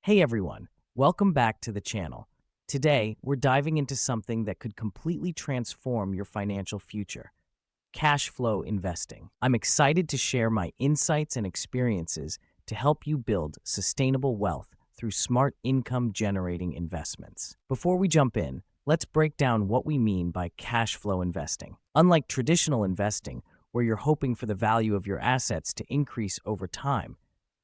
Hey everyone, welcome back to the channel. Today, we're diving into something that could completely transform your financial future: cash flow investing. I'm excited to share my insights and experiences to help you build sustainable wealth through smart income generating investments. Before we jump in, let's break down what we mean by cash flow investing. Unlike traditional investing, where you're hoping for the value of your assets to increase over time,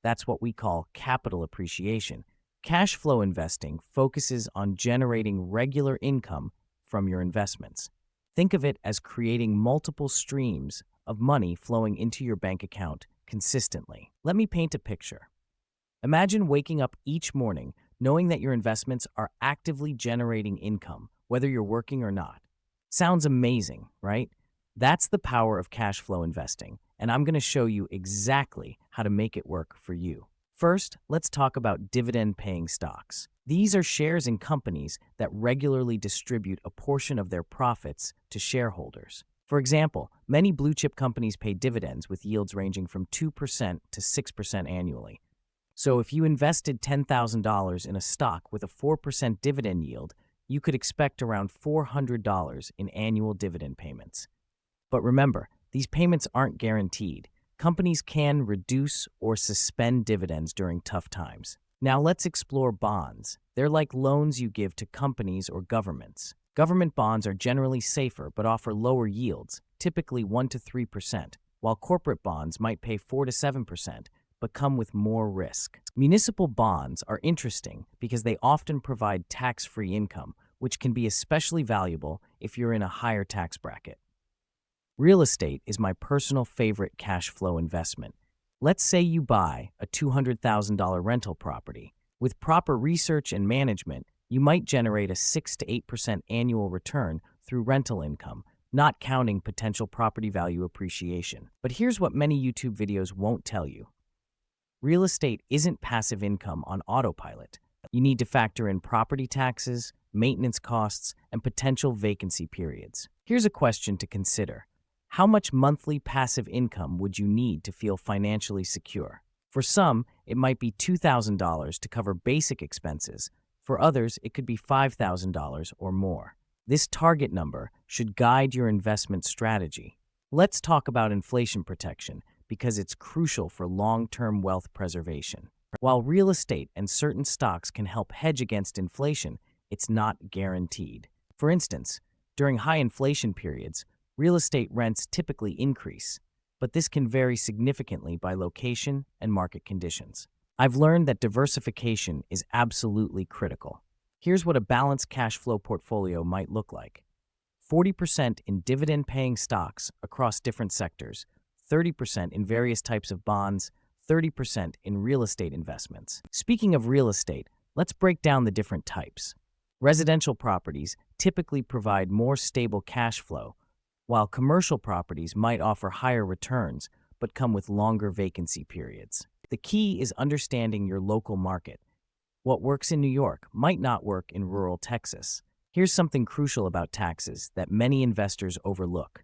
that's what we call capital appreciation. Cash flow investing focuses on generating regular income from your investments. Think of it as creating multiple streams of money flowing into your bank account consistently. Let me paint a picture. Imagine waking up each morning knowing that your investments are actively generating income, whether you're working or not. Sounds amazing, right? That's the power of cash flow investing, and I'm going to show you exactly how to make it work for you. First, let's talk about dividend-paying stocks. These are shares in companies that regularly distribute a portion of their profits to shareholders. For example, many blue-chip companies pay dividends with yields ranging from 2% to 6% annually. So if you invested $10,000 in a stock with a 4% dividend yield, you could expect around $400 in annual dividend payments. But remember, these payments aren't guaranteed. Companies can reduce or suspend dividends during tough times. Now let's explore bonds. They're like loans you give to companies or governments. Government bonds are generally safer but offer lower yields, typically 1 to 3%, while corporate bonds might pay 4 to 7% but come with more risk. Municipal bonds are interesting because they often provide tax-free income, which can be especially valuable if you're in a higher tax bracket. Real estate is my personal favorite cash flow investment. Let's say you buy a $200,000 rental property. With proper research and management, you might generate a 6 to 8% annual return through rental income, not counting potential property value appreciation. But here's what many YouTube videos won't tell you. Real estate isn't passive income on autopilot. You need to factor in property taxes, maintenance costs, and potential vacancy periods. Here's a question to consider. How much monthly passive income would you need to feel financially secure? For some, it might be $2,000 to cover basic expenses. For others, it could be $5,000 or more. This target number should guide your investment strategy. Let's talk about inflation protection because it's crucial for long-term wealth preservation. While real estate and certain stocks can help hedge against inflation, it's not guaranteed. For instance, during high inflation periods, real estate rents typically increase, but this can vary significantly by location and market conditions. I've learned that diversification is absolutely critical. Here's what a balanced cash flow portfolio might look like: 40% in dividend-paying stocks across different sectors, 30% in various types of bonds, 30% in real estate investments. Speaking of real estate, let's break down the different types. Residential properties typically provide more stable cash flow, while commercial properties might offer higher returns but come with longer vacancy periods. The key is understanding your local market. What works in New York might not work in rural Texas. Here's something crucial about taxes that many investors overlook.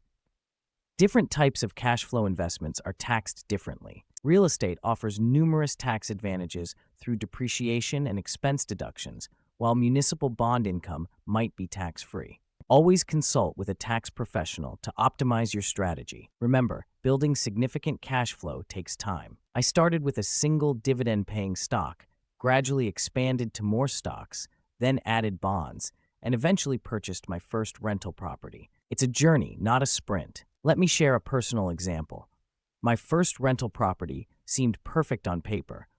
Different types of cash flow investments are taxed differently. Real estate offers numerous tax advantages through depreciation and expense deductions, while municipal bond income might be tax-free. Always consult with a tax professional to optimize your strategy. Remember, building significant cash flow takes time. I started with a single dividend-paying stock, gradually expanded to more stocks, then added bonds, and eventually purchased my first rental property. It's a journey, not a sprint. Let me share a personal example. My first rental property seemed perfect on paper,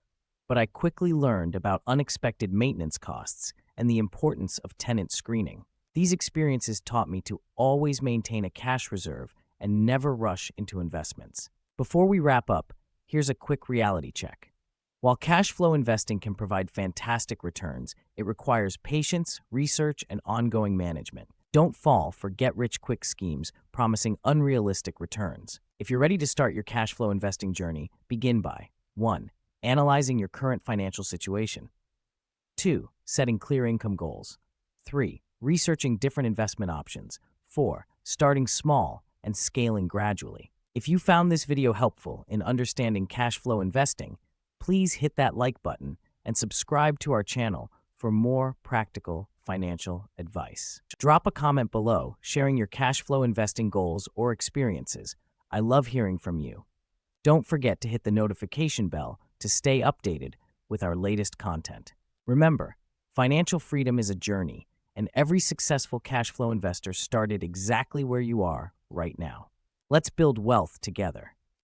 but I quickly learned about unexpected maintenance costs and the importance of tenant screening. These experiences taught me to always maintain a cash reserve and never rush into investments. Before we wrap up, here's a quick reality check. While cash flow investing can provide fantastic returns, it requires patience, research, and ongoing management. Don't fall for get-rich-quick schemes promising unrealistic returns. If you're ready to start your cash flow investing journey, begin by 1. Analyzing your current financial situation. 2. Setting clear income goals. 3. Researching different investment options. 4. Starting small and scaling gradually. If you found this video helpful in understanding cash flow investing, please hit that like button and subscribe to our channel for more practical financial advice. Drop a comment below sharing your cash flow investing goals or experiences. I love hearing from you. Don't forget to hit the notification bell to stay updated with our latest content. Remember, financial freedom is a journey, and every successful cash flow investor started exactly where you are right now. Let's build wealth together.